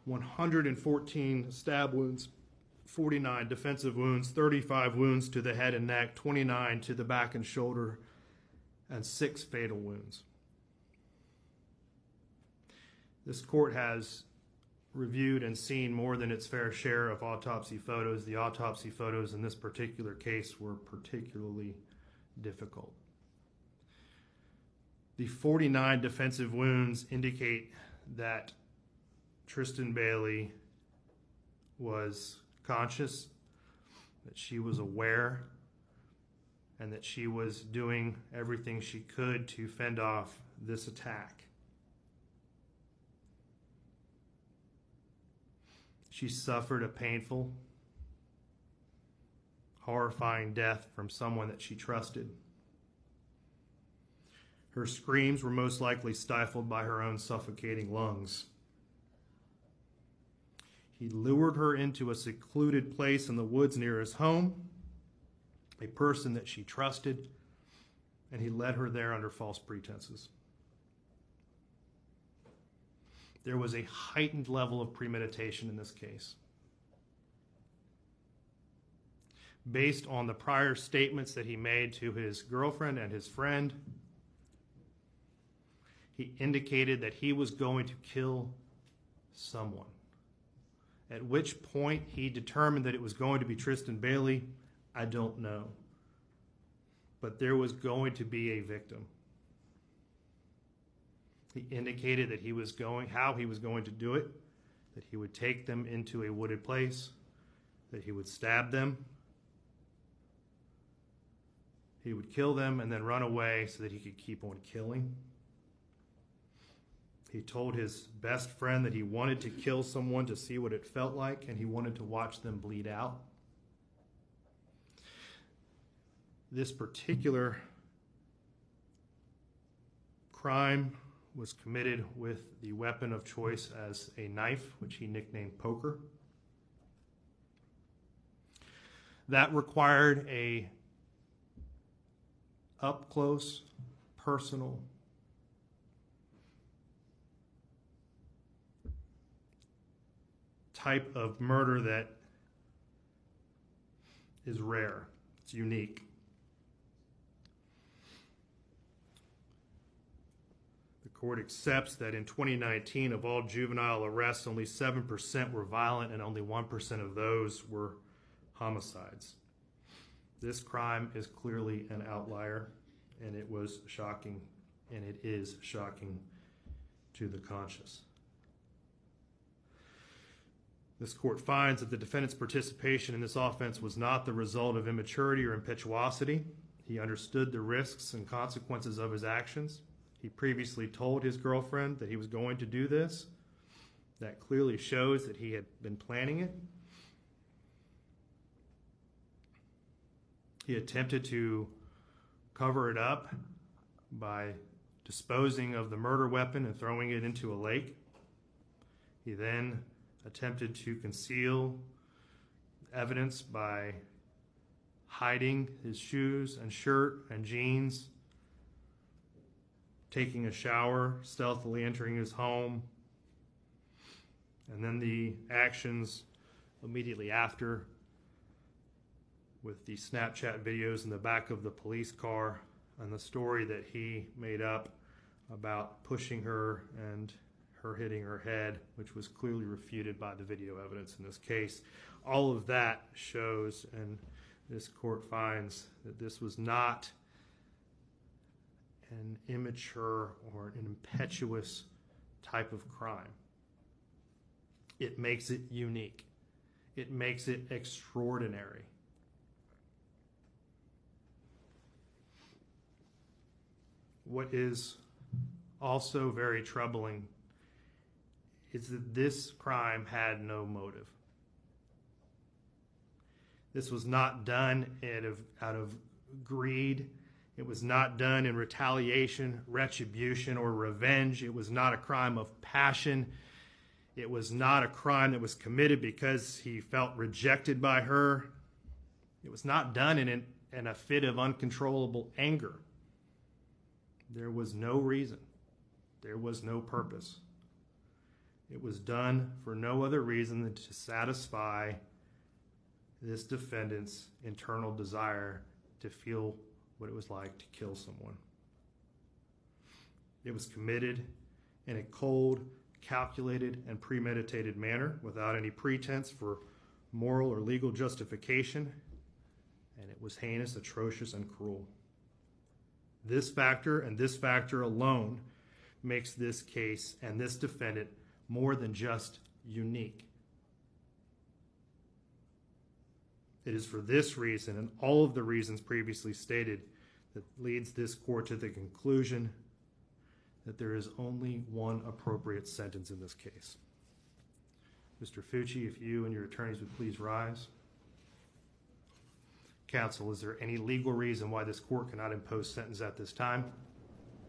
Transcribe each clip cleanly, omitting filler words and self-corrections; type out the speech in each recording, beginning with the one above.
114 stab wounds, 49 defensive wounds, 35 wounds to the head and neck, 29 to the back and shoulder, and 6 fatal wounds. This court has reviewed and seen more than its fair share of autopsy photos. The autopsy photos in this particular case were particularly difficult. The 49 defensive wounds indicate that Tristyn Bailey was conscious, that she was aware, and that she was doing everything she could to fend off this attack. She suffered a painful, horrifying death from someone that she trusted. Her screams were most likely stifled by her own suffocating lungs. He lured her into a secluded place in the woods near his home, a person that she trusted, and he led her there under false pretenses. There was a heightened level of premeditation in this case. Based on the prior statements that he made to his girlfriend and his friend, he indicated that he was going to kill someone. At which point he determined that it was going to be Tristyn Bailey, I don't know. But there was going to be a victim. He indicated that how he was going to do it, that he would take them into a wooded place, that he would stab them, he would kill them and then run away so that he could keep on killing. He told his best friend that he wanted to kill someone to see what it felt like, and he wanted to watch them bleed out. This particular crime was committed with the weapon of choice as a knife, which he nicknamed Poker. That required a up-close, personal, type of murder that is rare. It's unique. The court accepts that in 2019, of all juvenile arrests, only 7% were violent and only 1% of those were homicides. This crime is clearly an outlier, and it was shocking, and it is shocking to the conscious. This court finds that the defendant's participation in this offense was not the result of immaturity or impetuosity. He understood the risks and consequences of his actions. He previously told his girlfriend that he was going to do this. That clearly shows that he had been planning it. He attempted to cover it up by disposing of the murder weapon and throwing it into a lake. He then attempted to conceal evidence by hiding his shoes and shirt and jeans, taking a shower, stealthily entering his home, and then the actions immediately after with the Snapchat videos in the back of the police car and the story that he made up about pushing her and her hitting her head, which was clearly refuted by the video evidence in this case. All of that shows, and this court finds, that this was not an immature or an impetuous type of crime. It makes it unique. It makes it extraordinary. What is also very troubling is that this crime had no motive. This was not done out of greed. It was not done in retaliation, retribution, or revenge. It was not a crime of passion. It was not a crime that was committed because he felt rejected by her. It was not done in a fit of uncontrollable anger. There was no reason. There was no purpose. It was done for no other reason than to satisfy this defendant's internal desire to feel what it was like to kill someone. It was committed in a cold, calculated, and premeditated manner without any pretense for moral or legal justification, and it was heinous, atrocious, and cruel. This factor and this factor alone makes this case and this defendant more than just unique. It is for this reason and all of the reasons previously stated that leads this court to the conclusion that there is only one appropriate sentence in this case. Mr. Fucci, if you and your attorneys would please rise. Counsel, is there any legal reason why this court cannot impose sentence at this time?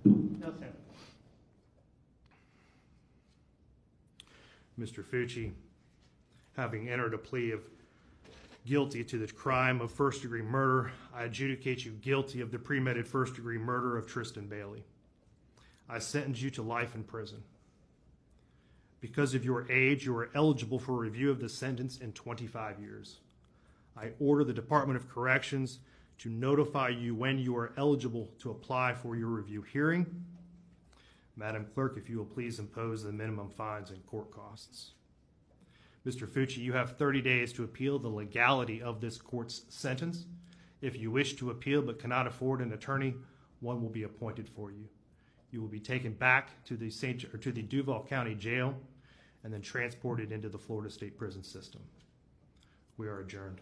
No, sir. Mr. Fucci, having entered a plea of guilty to the crime of first-degree murder, I adjudicate you guilty of the premeditated first-degree murder of Tristyn Bailey. I sentence you to life in prison. Because of your age, you are eligible for review of the sentence in 25 years. I order the Department of Corrections to notify you when you are eligible to apply for your review hearing. Madam Clerk, if you will please impose the minimum fines and court costs. Mr. Fucci, you have 30 days to appeal the legality of this court's sentence. If you wish to appeal but cannot afford an attorney, one will be appointed for you. You will be taken back to the Duval County Jail and then transported into the Florida State Prison System. We are adjourned.